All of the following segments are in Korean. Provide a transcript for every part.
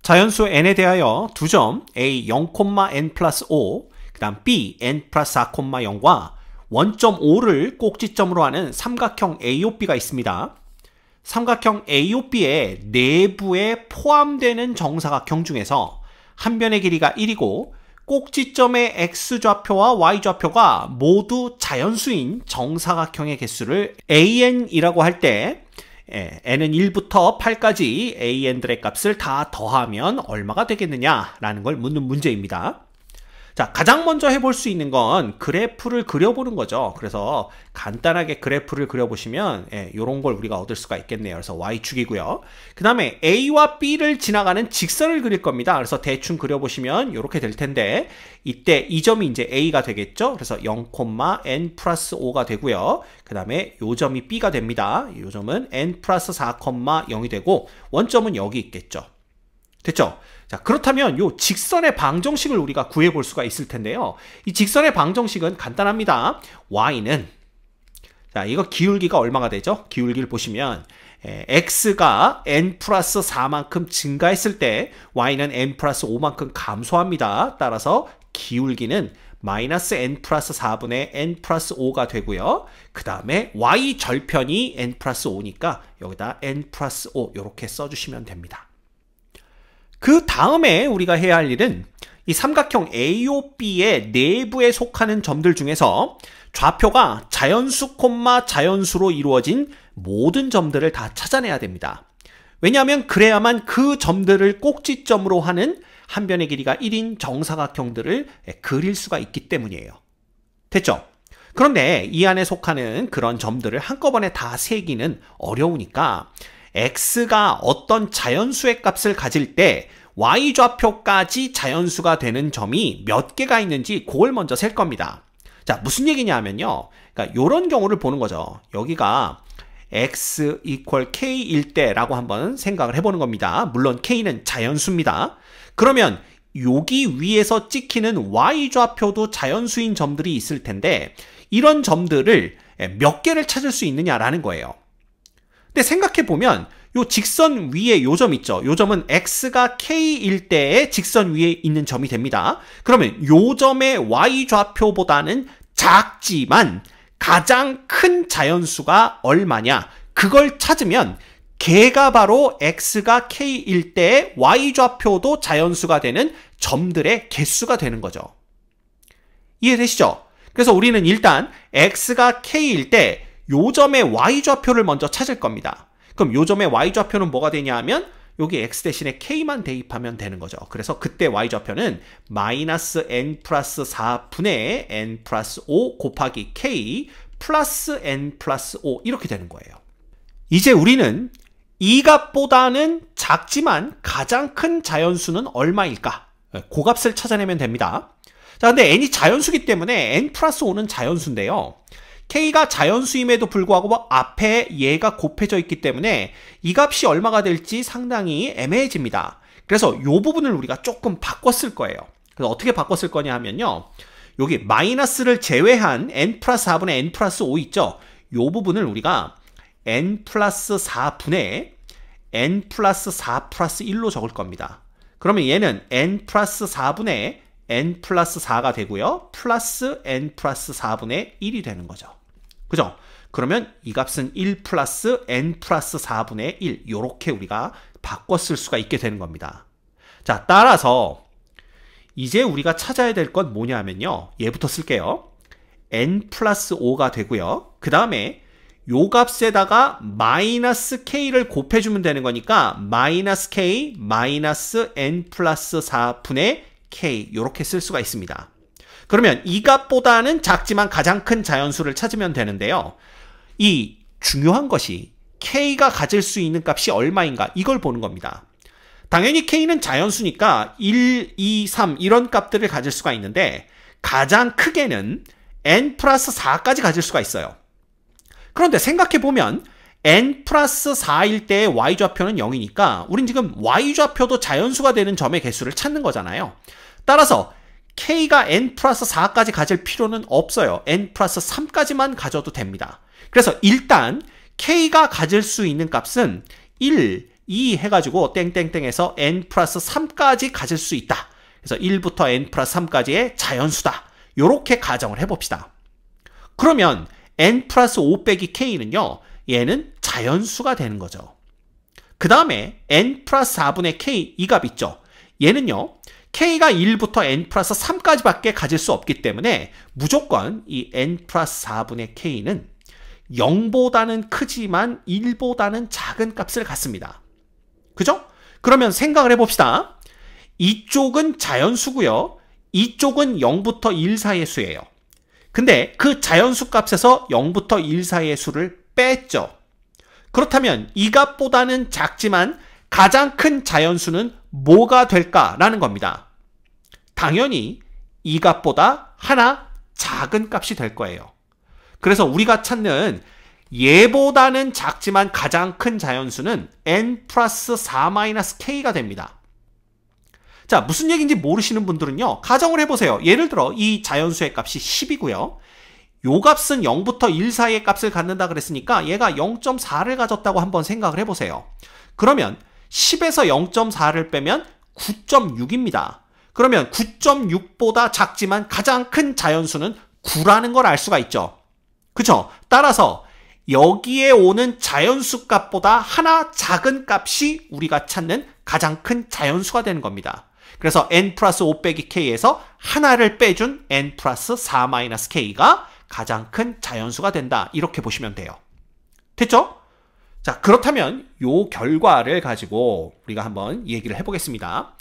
자연수 n에 대하여 두 점 a 0, n 플러스 5, 그 다음 b n 플러스 4, 0과 원점 5를 꼭지점으로 하는 삼각형 AOB가 있습니다. 삼각형 AOB의 내부에 포함되는 정사각형 중에서 한 변의 길이가 1이고 꼭지점의 x좌표와 y좌표가 모두 자연수인 정사각형의 개수를 an이라고 할 때 n은 1부터 8까지 an들의 값을 다 더하면 얼마가 되겠느냐라는 걸 묻는 문제입니다. 자, 가장 먼저 해볼 수 있는 건 그래프를 그려보는 거죠. 그래서 간단하게 그래프를 그려보시면 이런 걸 우리가 얻을 수가 있겠네요. 그래서 y축이고요. 그 다음에 a와 b를 지나가는 직선을 그릴 겁니다. 그래서 대충 그려보시면 이렇게 될 텐데 이때 이 점이 이제 a가 되겠죠. 그래서 0, n 플러스 5가 되고요. 그 다음에 이 점이 b가 됩니다. 이 점은 n 플러스 4, 0이 되고 원점은 여기 있겠죠. 됐죠? 자, 그렇다면 이 직선의 방정식을 우리가 구해볼 수가 있을 텐데요. 이 직선의 방정식은 간단합니다. y는, 자, 이거 기울기가 얼마가 되죠? 기울기를 보시면 x가 n 플러스 4만큼 증가했을 때 y는 n 플러스 5만큼 감소합니다. 따라서 기울기는 마이너스 n 플러스 4분의 n 플러스 5가 되고요. 그 다음에 y 절편이 n 플러스 5니까 여기다 n 플러스 5 이렇게 써주시면 됩니다. 그 다음에 우리가 해야 할 일은 이 삼각형 AOB의 내부에 속하는 점들 중에서 좌표가 자연수, 자연수로 이루어진 모든 점들을 다 찾아내야 됩니다. 왜냐하면 그래야만 그 점들을 꼭지점으로 하는 한 변의 길이가 1인 정사각형들을 그릴 수가 있기 때문이에요. 됐죠? 그런데 이 안에 속하는 그런 점들을 한꺼번에 다 세기는 어려우니까 x가 어떤 자연수의 값을 가질 때 y좌표까지 자연수가 되는 점이 몇 개가 있는지 그걸 먼저 셀 겁니다. 자, 무슨 얘기냐 하면요. 그러니까 이런 경우를 보는 거죠. 여기가 x equal k일 때라고 한번 생각을 해보는 겁니다. 물론 k는 자연수입니다. 그러면 여기 위에서 찍히는 y좌표도 자연수인 점들이 있을 텐데 이런 점들을 몇 개를 찾을 수 있느냐라는 거예요. 근데 생각해보면 요 직선 위에 요 점 있죠. 요 점은 x가 k일 때의 직선 위에 있는 점이 됩니다. 그러면 요 점의 y좌표보다는 작지만 가장 큰 자연수가 얼마냐? 그걸 찾으면 걔가 바로 x가 k일 때의 y좌표도 자연수가 되는 점들의 개수가 되는 거죠. 이해되시죠? 그래서 우리는 일단 x가 k일 때 요 점의 y좌표를 먼저 찾을 겁니다. 그럼 요 점의 y좌표는 뭐가 되냐 하면 여기 x 대신에 k만 대입하면 되는 거죠. 그래서 그때 y좌표는 마이너스 n 플러스 4분의 n 플러스 5 곱하기 k 플러스 n 플러스 5 이렇게 되는 거예요. 이제 우리는 이 값보다는 작지만 가장 큰 자연수는 얼마일까? 그 값을 찾아내면 됩니다. 자, 근데 n이 자연수기 때문에 n 플러스 5는 자연수인데요. k가 자연수임에도 불구하고 앞에 얘가 곱해져 있기 때문에 이 값이 얼마가 될지 상당히 애매해집니다. 그래서 이 부분을 우리가 조금 바꿨을 거예요. 그래서 어떻게 바꿨을 거냐 하면요. 여기 마이너스를 제외한 n 플러스 4분의 n 플러스 5 있죠. 이 부분을 우리가 n 플러스 4분의 n 플러스 4 플러스 1로 적을 겁니다. 그러면 얘는 n 플러스 4분의 n 플러스 4가 되고요. 플러스 n 플러스 4분의 1이 되는 거죠. 그죠? 그러면 이 값은 1 플러스 n 플러스 4분의 1 이렇게 우리가 바꿔 쓸 수가 있게 되는 겁니다. 자, 따라서 이제 우리가 찾아야 될 건 뭐냐 하면요. 얘부터 쓸게요. n 플러스 5가 되고요. 그 다음에 요 값에다가 마이너스 k를 곱해주면 되는 거니까 마이너스 k 마이너스 n 플러스 4분의 k 이렇게 쓸 수가 있습니다. 그러면 이 값보다는 작지만 가장 큰 자연수를 찾으면 되는데요. 이 중요한 것이 k가 가질 수 있는 값이 얼마인가 이걸 보는 겁니다. 당연히 k는 자연수니까 1, 2, 3 이런 값들을 가질 수가 있는데 가장 크게는 n 플러스 4까지 가질 수가 있어요. 그런데 생각해보면 n 플러스 4일 때의 y좌표는 0이니까 우린 지금 y좌표도 자연수가 되는 점의 개수를 찾는 거잖아요. 따라서 k가 n 플러스 4까지 가질 필요는 없어요. n 플러스 3까지만 가져도 됩니다. 그래서 일단 k가 가질 수 있는 값은 1, 2 해가지고 땡땡땡에서 n 플러스 3까지 가질 수 있다. 그래서 1부터 n 플러스 3까지의 자연수다. 요렇게 가정을 해봅시다. 그러면 n 플러스 5 빼기 k는요. 얘는 자연수가 되는 거죠. 그 다음에 n 플러스 4분의 k 이 값 있죠. 얘는요. k가 1부터 n 플러스 3까지밖에 가질 수 없기 때문에 무조건 이 n 플러스 4분의 k는 0보다는 크지만 1보다는 작은 값을 갖습니다. 그죠? 그러면 생각을 해봅시다. 이쪽은 자연수고요. 이쪽은 0부터 1 사이의 수예요. 근데 그 자연수 값에서 0부터 1 사이의 수를 뺐죠. 그렇다면 이 값보다는 작지만 가장 큰 자연수는 뭐가 될까라는 겁니다. 당연히 이 값보다 하나 작은 값이 될 거예요. 그래서 우리가 찾는 얘보다는 작지만 가장 큰 자연수는 n 플러스 4-k가 됩니다. 자, 무슨 얘기인지 모르시는 분들은요. 가정을 해보세요. 예를 들어 이 자연수의 값이 10이고요. 요 값은 0부터 1 사이의 값을 갖는다 그랬으니까 얘가 0.4를 가졌다고 한번 생각을 해보세요. 그러면 10에서 0.4를 빼면 9.6입니다. 그러면 9.6보다 작지만 가장 큰 자연수는 9라는 걸 알 수가 있죠. 그쵸? 따라서 여기에 오는 자연수 값보다 하나 작은 값이 우리가 찾는 가장 큰 자연수가 되는 겁니다. 그래서 n 플러스 5 빼기 k에서 하나를 빼준 n 플러스 4-k가 가장 큰 자연수가 된다. 이렇게 보시면 돼요. 됐죠? 자, 그렇다면 요 결과를 가지고 우리가 한번 얘기를 해보겠습니다.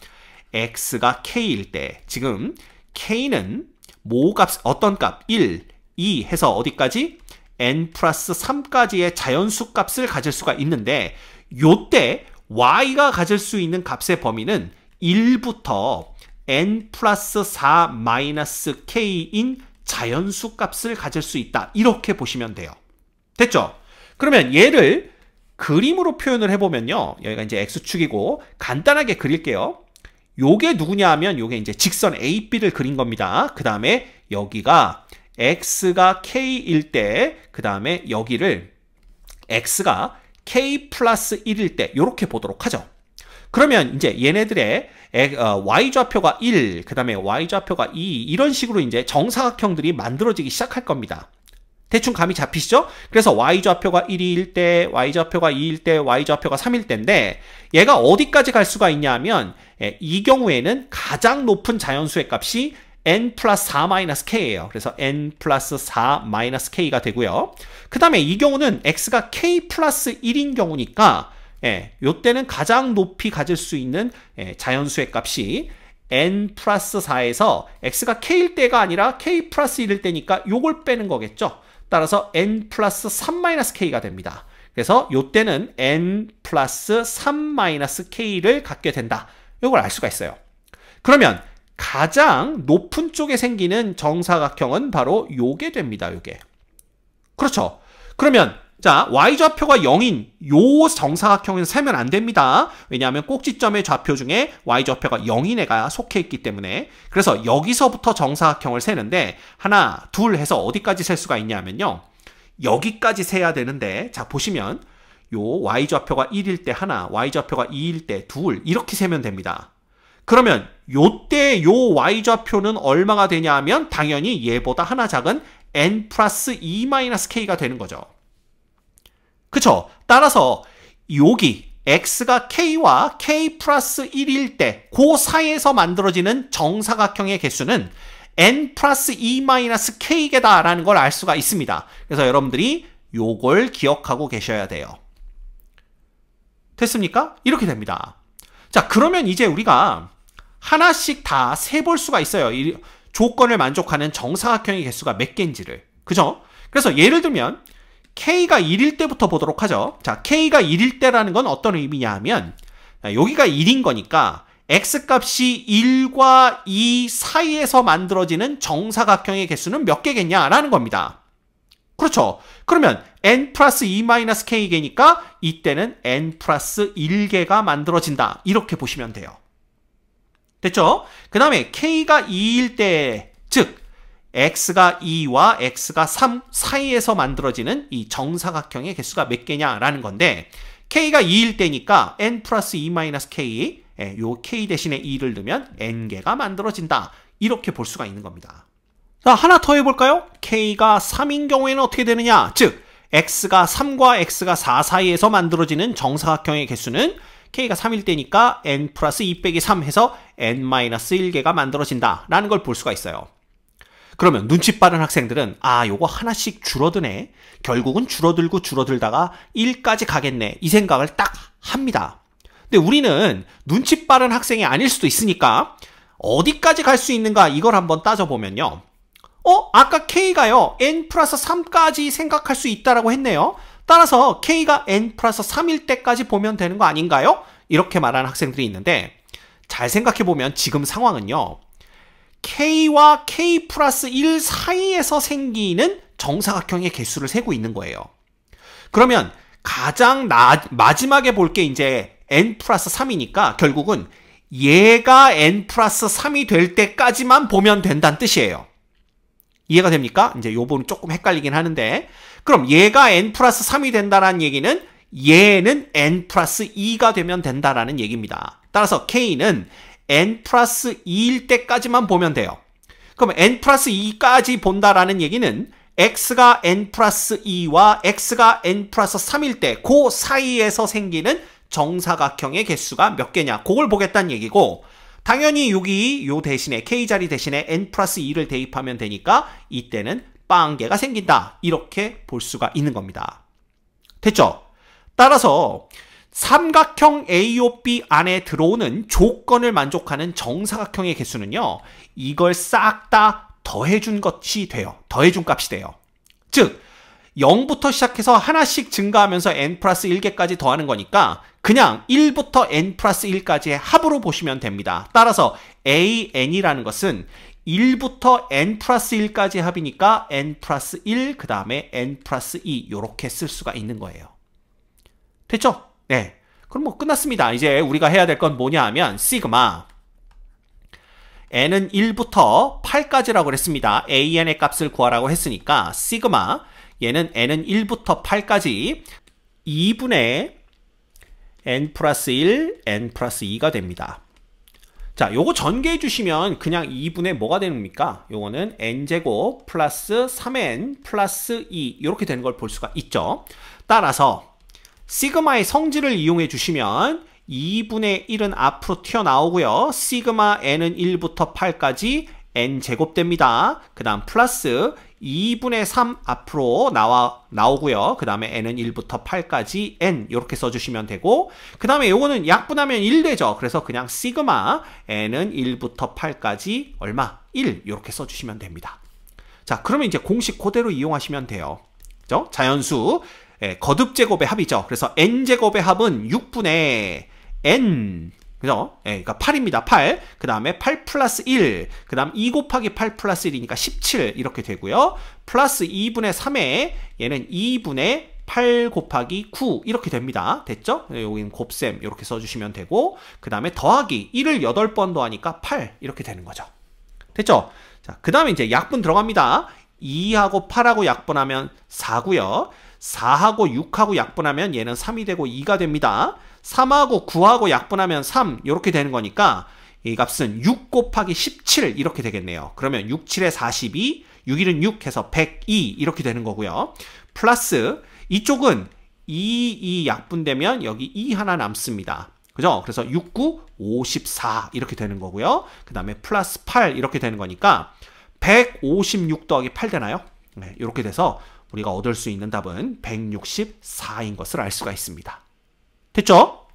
x가 k일 때 지금 k는 뭐 값, 어떤 값? 1, 2 해서 어디까지? n 플러스 3까지의 자연수 값을 가질 수가 있는데 요때 y가 가질 수 있는 값의 범위는 1부터 n 플러스 4-k인 자연수 값을 가질 수 있다. 이렇게 보시면 돼요. 됐죠? 그러면 얘를 그림으로 표현을 해보면요. 여기가 이제 x축이고 간단하게 그릴게요. 요게 누구냐 하면 요게 이제 직선 AB를 그린 겁니다. 그 다음에 여기가 x가 k일 때, 그 다음에 여기를 x가 k 플러스 1일 때 이렇게 보도록 하죠. 그러면 이제 얘네들의 y좌표가 1, 그 다음에 y좌표가 2 이런 식으로 이제 정사각형들이 만들어지기 시작할 겁니다. 대충 감이 잡히시죠? 그래서 y좌표가 1일 때, y좌표가 2일 때, y좌표가 3일 때인데 얘가 어디까지 갈 수가 있냐 하면 이 경우에는 가장 높은 자연수의 값이 n 플러스 4-k예요. 그래서 n 플러스 4-k가 되고요. 그 다음에 이 경우는 x가 k 플러스 1인 경우니까 요때는 가장 높이 가질 수 있는 자연수의 값이 n 플러스 4에서 x가 k일 때가 아니라 k 플러스 1일 때니까 요걸 빼는 거겠죠. 따라서 n 플러스 3-k가 됩니다. 그래서 요때는 n 플러스 3-k를 갖게 된다. 요걸 알 수가 있어요. 그러면 가장 높은 쪽에 생기는 정사각형은 바로 요게 됩니다. 요게. 그렇죠. 그러면 자, y좌표가 0인 요 정사각형에서 세면 안 됩니다. 왜냐하면 꼭지점의 좌표 중에 y좌표가 0인 애가 속해 있기 때문에. 그래서 여기서부터 정사각형을 세는데 하나, 둘 해서 어디까지 셀 수가 있냐면요. 여기까지 세야 되는데 자, 보시면 요 y좌표가 1일 때 하나, y좌표가 2일 때 둘 이렇게 세면 됩니다. 그러면 요때 요 y좌표는 얼마가 되냐 하면 당연히 얘보다 하나 작은 n 플러스 2-k가 되는 거죠. 그쵸? 따라서 여기 x가 k와 k 플러스 1일 때 그 사이에서 만들어지는 정사각형의 개수는 n 플러스 2-k개다 라는 걸 알 수가 있습니다. 그래서 여러분들이 요걸 기억하고 계셔야 돼요. 됐습니까? 이렇게 됩니다. 자, 그러면 이제 우리가 하나씩 다 세볼 수가 있어요. 이 조건을 만족하는 정사각형의 개수가 몇 개인지를. 그죠? 그래서 예를 들면 k가 1일 때부터 보도록 하죠. 자, k가 1일 때라는 건 어떤 의미냐 하면 여기가 1인 거니까 x값이 1과 2 사이에서 만들어지는 정사각형의 개수는 몇 개겠냐라는 겁니다. 그렇죠. 그러면 n 플러스 2-k개니까 이때는 n 플러스 1개가 만들어진다. 이렇게 보시면 돼요. 됐죠? 그 다음에 k가 2일 때, 즉 x가 2와 x가 3 사이에서 만들어지는 이 정사각형의 개수가 몇 개냐라는 건데 k가 2일 때니까 n 플러스 2 마이너스 k, 요 k 대신에 2를 넣으면 n개가 만들어진다. 이렇게 볼 수가 있는 겁니다. 자, 하나 더 해볼까요? k가 3인 경우에는 어떻게 되느냐? 즉, x가 3과 x가 4 사이에서 만들어지는 정사각형의 개수는 k가 3일 때니까 n 플러스 2 빼기 3 해서 n 마이너스 1개가 만들어진다 라는 걸 볼 수가 있어요. 그러면 눈치 빠른 학생들은 요거 하나씩 줄어드네. 결국은 줄어들고 줄어들다가 1까지 가겠네. 이 생각을 딱 합니다. 근데 우리는 눈치 빠른 학생이 아닐 수도 있으니까 어디까지 갈 수 있는가 이걸 한번 따져보면요. 아까 k가요. n 플러스 3까지 생각할 수 있다라고 했네요. 따라서 k가 n 플러스 3일 때까지 보면 되는 거 아닌가요? 이렇게 말하는 학생들이 있는데 잘 생각해보면 지금 상황은요. k와 k 플러스 1 사이에서 생기는 정사각형의 개수를 세고 있는 거예요. 그러면 가장 마지막에 볼 게 이제 n 플러스 3이니까 결국은 얘가 n 플러스 3이 될 때까지만 보면 된다는 뜻이에요. 이해가 됩니까? 이제 요 부분 조금 헷갈리긴 하는데 그럼 얘가 n 플러스 3이 된다라는 얘기는 얘는 n 플러스 2가 되면 된다라는 얘기입니다. 따라서 k는 n 플러스 2일 때까지만 보면 돼요. 그럼 n 플러스 2까지 본다라는 얘기는 x가 n 플러스 2와 x가 n 플러스 3일 때 그 사이에서 생기는 정사각형의 개수가 몇 개냐 그걸 보겠다는 얘기고 당연히 여기 요 대신에 k자리 대신에 n 플러스 2를 대입하면 되니까 이때는 빵개가 생긴다. 이렇게 볼 수가 있는 겁니다. 됐죠? 따라서 삼각형 AOB 안에 들어오는 조건을 만족하는 정사각형의 개수는요. 이걸 싹 다 더해준 것이 돼요. 더해준 값이 돼요. 즉 0부터 시작해서 하나씩 증가하면서 n 플러스 1개까지 더하는 거니까 그냥 1부터 n 플러스 1까지의 합으로 보시면 됩니다. 따라서 an이라는 것은 1부터 n 플러스 1까지 합이니까 n 플러스 1, 그 다음에 n 플러스 2 이렇게 쓸 수가 있는 거예요. 됐죠? 네. 그럼 뭐 끝났습니다. 이제 우리가 해야 될 건 뭐냐 하면 시그마 n은 1부터 8까지라고 그랬습니다. an의 값을 구하라고 했으니까 시그마 얘는 n은 1부터 8까지 2분의 n 플러스 1, n 플러스 2가 됩니다. 자, 요거 전개해 주시면 그냥 2분의 뭐가 되는 겁니까? 요거는 n제곱 플러스 3n 플러스 2 이렇게 되는 걸 볼 수가 있죠. 따라서 시그마의 성질을 이용해 주시면 2분의 1은 앞으로 튀어나오고요. 시그마 n은 1부터 8까지 n제곱 됩니다. 그 다음 플러스 2분의 3 앞으로 나오고요. 그 다음에 n은 1부터 8까지 n 이렇게 써주시면 되고 그 다음에 요거는 약분하면 1 되죠. 그래서 그냥 시그마 n은 1부터 8까지 얼마? 1 이렇게 써주시면 됩니다. 자, 그러면 이제 공식 그대로 이용하시면 돼요. 그죠? 자연수 거듭제곱의 합이죠. 그래서 n제곱의 합은 6분의 n 그죠? 그러니까 8입니다. 8. 그 다음에 8 플러스 1. 그 다음 2 곱하기 8 플러스 1이니까 17 이렇게 되고요. 플러스 2분의 3에 얘는 2분의 8 곱하기 9 이렇게 됩니다. 됐죠? 여기는 곱셈 이렇게 써주시면 되고 그 다음에 더하기 1을 8번 더하니까 8 이렇게 되는 거죠. 됐죠? 자, 그 다음에 이제 약분 들어갑니다. 2하고 8하고 약분하면 4고요. 4하고 6하고 약분하면 얘는 3이 되고 2가 됩니다. 3하고 9하고 약분하면 3 이렇게 되는 거니까 이 값은 6 곱하기 17 이렇게 되겠네요. 그러면 6, 7에 42, 6, 1은 6 해서 102 이렇게 되는 거고요. 플러스 이쪽은 2 약분되면 여기 2 하나 남습니다. 그죠? 그래서 6, 9, 54 이렇게 되는 거고요. 그 다음에 플러스 8 이렇게 되는 거니까 156 더하기 8 되나요? 네, 이렇게 돼서 우리가 얻을 수 있는 답은 164인 것을 알 수가 있습니다. 됐죠?